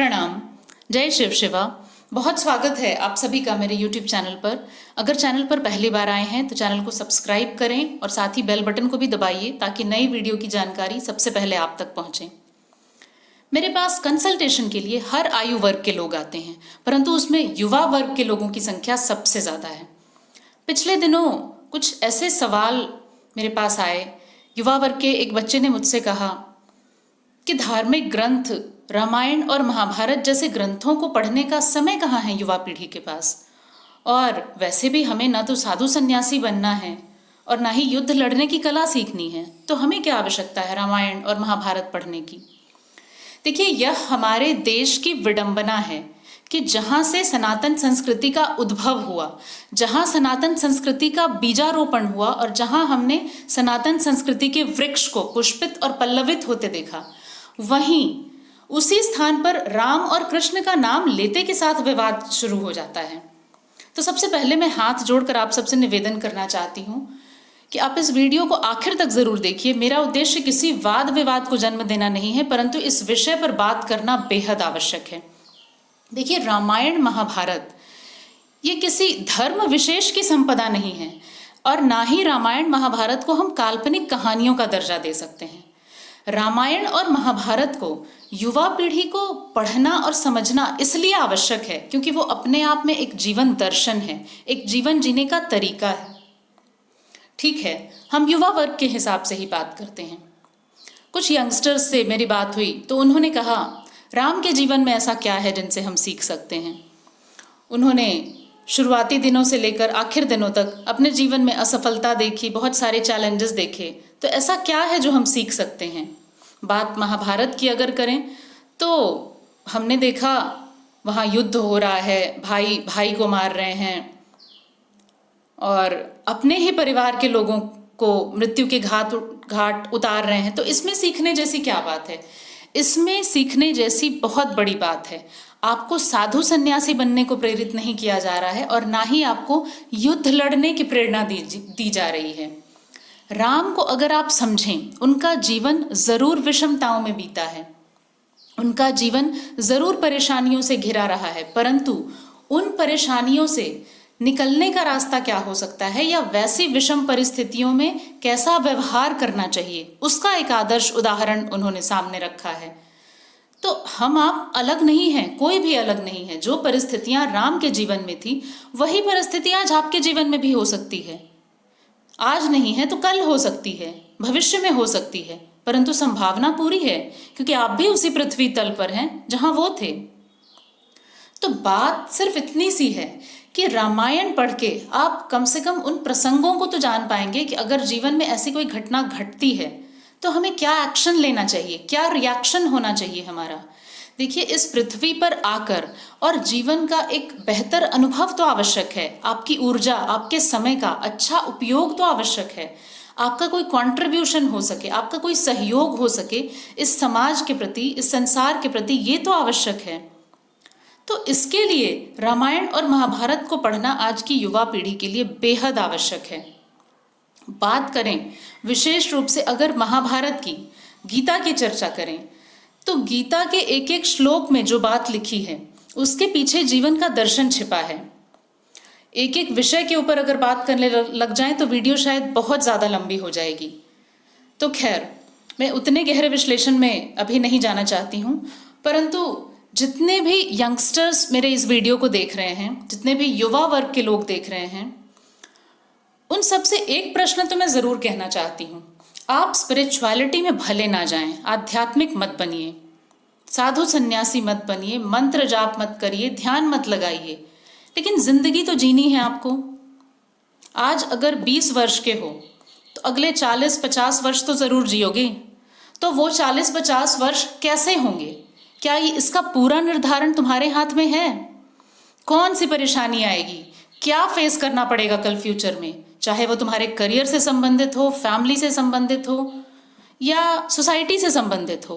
प्रणाम। जय शिव शिवा। बहुत स्वागत है आप सभी का मेरे YouTube चैनल पर। अगर चैनल पर पहली बार आए हैं तो चैनल को सब्सक्राइब करें और साथ ही बेल बटन को भी दबाइए ताकि नई वीडियो की जानकारी सबसे पहले आप तक पहुंचे। मेरे पास कंसल्टेशन के लिए हर आयु वर्ग के लोग आते हैं, परंतु उसमें युवा वर्ग के लोगों की संख्या सबसे ज़्यादा है। पिछले दिनों कुछ ऐसे सवाल मेरे पास आए। युवा वर्ग के एक बच्चे ने मुझसे कहा कि धार्मिक ग्रंथ रामायण और महाभारत जैसे ग्रंथों को पढ़ने का समय कहाँ है युवा पीढ़ी के पास। और वैसे भी हमें न तो साधु सन्यासी बनना है और ना ही युद्ध लड़ने की कला सीखनी है, तो हमें क्या आवश्यकता है रामायण और महाभारत पढ़ने की। देखिए, यह हमारे देश की विडंबना है कि जहाँ से सनातन संस्कृति का उद्भव हुआ, जहाँ सनातन संस्कृति का बीजारोपण हुआ और जहाँ हमने सनातन संस्कृति के वृक्ष को पुष्पित और पल्लवित होते देखा, वहीं उसी स्थान पर राम और कृष्ण का नाम लेते के साथ विवाद शुरू हो जाता है। तो सबसे पहले मैं हाथ जोड़कर आप सबसे निवेदन करना चाहती हूँ कि आप इस वीडियो को आखिर तक जरूर देखिए। मेरा उद्देश्य किसी वाद विवाद को जन्म देना नहीं है, परंतु इस विषय पर बात करना बेहद आवश्यक है। देखिए, रामायण महाभारत ये किसी धर्म विशेष की संपदा नहीं है और ना ही रामायण महाभारत को हम काल्पनिक कहानियों का दर्जा दे सकते हैं। रामायण और महाभारत को युवा पीढ़ी को पढ़ना और समझना इसलिए आवश्यक है क्योंकि वो अपने आप में एक जीवन दर्शन है, एक जीवन जीने का तरीका है। ठीक है, हम युवा वर्ग के हिसाब से ही बात करते हैं। कुछ यंगस्टर्स से मेरी बात हुई तो उन्होंने कहा, राम के जीवन में ऐसा क्या है जिनसे हम सीख सकते हैं। उन्होंने शुरुआती दिनों से लेकर आखिर दिनों तक अपने जीवन में असफलता देखी, बहुत सारे चैलेंजेस देखे, तो ऐसा क्या है जो हम सीख सकते हैं। बात महाभारत की अगर करें तो हमने देखा वहाँ युद्ध हो रहा है, भाई भाई को मार रहे हैं और अपने ही परिवार के लोगों को मृत्यु के घाट उतार रहे हैं। तो इसमें सीखने जैसी क्या बात है? इसमें सीखने जैसी बहुत बड़ी बात है। आपको साधु सन्यासी बनने को प्रेरित नहीं किया जा रहा है और ना ही आपको युद्ध लड़ने की प्रेरणा दी जा रही है। राम को अगर आप समझें, उनका जीवन जरूर विषमताओं में बीता है, उनका जीवन जरूर परेशानियों से घिरा रहा है, परंतु उन परेशानियों से निकलने का रास्ता क्या हो सकता है या वैसी विषम परिस्थितियों में कैसा व्यवहार करना चाहिए, उसका एक आदर्श उदाहरण उन्होंने सामने रखा है। तो हम आप अलग नहीं हैं, कोई भी अलग नहीं है। जो परिस्थितियां राम के जीवन में थी वही परिस्थितियां आज आपके जीवन में भी हो सकती है। आज नहीं है तो कल हो सकती है, भविष्य में हो सकती है, परंतु संभावना पूरी है क्योंकि आप भी उसी पृथ्वी तल पर हैं जहां वो थे। तो बात सिर्फ इतनी सी है कि रामायण पढ़ के आप कम से कम उन प्रसंगों को तो जान पाएंगे कि अगर जीवन में ऐसी कोई घटना घटती है तो हमें क्या एक्शन लेना चाहिए, क्या रिएक्शन होना चाहिए हमारा। देखिए, इस पृथ्वी पर आकर और जीवन का एक बेहतर अनुभव तो आवश्यक है, आपकी ऊर्जा, आपके समय का अच्छा उपयोग तो आवश्यक है, आपका कोई कंट्रीब्यूशन हो सके, आपका कोई सहयोग हो सके इस समाज के प्रति, इस संसार के प्रति, ये तो आवश्यक है। तो इसके लिए रामायण और महाभारत को पढ़ना आज की युवा पीढ़ी के लिए बेहद आवश्यक है। बात करें विशेष रूप से अगर महाभारत की, गीता की चर्चा करें तो गीता के एक एक श्लोक में जो बात लिखी है उसके पीछे जीवन का दर्शन छिपा है। एक एक विषय के ऊपर अगर बात करने लग जाएं तो वीडियो शायद बहुत ज़्यादा लंबी हो जाएगी। तो खैर, मैं उतने गहरे विश्लेषण में अभी नहीं जाना चाहती हूँ, परंतु जितने भी यंगस्टर्स मेरे इस वीडियो को देख रहे हैं, जितने भी युवा वर्ग के लोग देख रहे हैं, उन सबसे एक प्रश्न तो मैं ज़रूर कहना चाहती हूँ। आप स्पिरिचुअलिटी में भले ना जाएं, आध्यात्मिक मत बनिए, साधु सन्यासी मत बनिए, मंत्र जाप मत करिए, ध्यान मत लगाइए, लेकिन जिंदगी तो जीनी है आपको। आज अगर 20 वर्ष के हो तो अगले 40-50 वर्ष तो ज़रूर जियोगे। तो वो 40-50 वर्ष कैसे होंगे? क्या ये इसका पूरा निर्धारण तुम्हारे हाथ में है? कौन सी परेशानी आएगी, क्या फेस करना पड़ेगा कल फ्यूचर में, चाहे वो तुम्हारे करियर से संबंधित हो, फैमिली से संबंधित हो या सोसाइटी से संबंधित हो,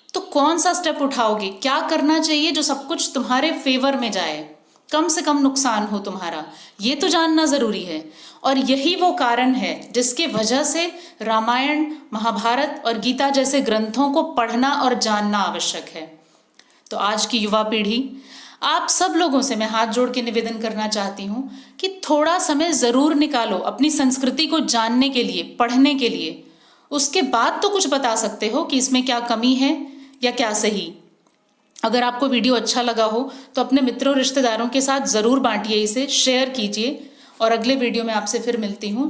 तो कौन सा स्टेप उठाओगे? क्या करना चाहिए जो सब कुछ तुम्हारे फेवर में जाए, कम से कम नुकसान हो तुम्हारा, ये तो जानना ज़रूरी है। और यही वो कारण है जिसके वजह से रामायण, महाभारत और गीता जैसे ग्रंथों को पढ़ना और जानना आवश्यक है। तो आज की युवा पीढ़ी, आप सब लोगों से मैं हाथ जोड़ के निवेदन करना चाहती हूँ कि थोड़ा समय ज़रूर निकालो अपनी संस्कृति को जानने के लिए, पढ़ने के लिए। उसके बाद तो कुछ बता सकते हो कि इसमें क्या कमी है या क्या सही। अगर आपको वीडियो अच्छा लगा हो तो अपने मित्रों रिश्तेदारों के साथ ज़रूर बांटिए, इसे शेयर कीजिए और अगले वीडियो में आपसे फिर मिलती हूँ।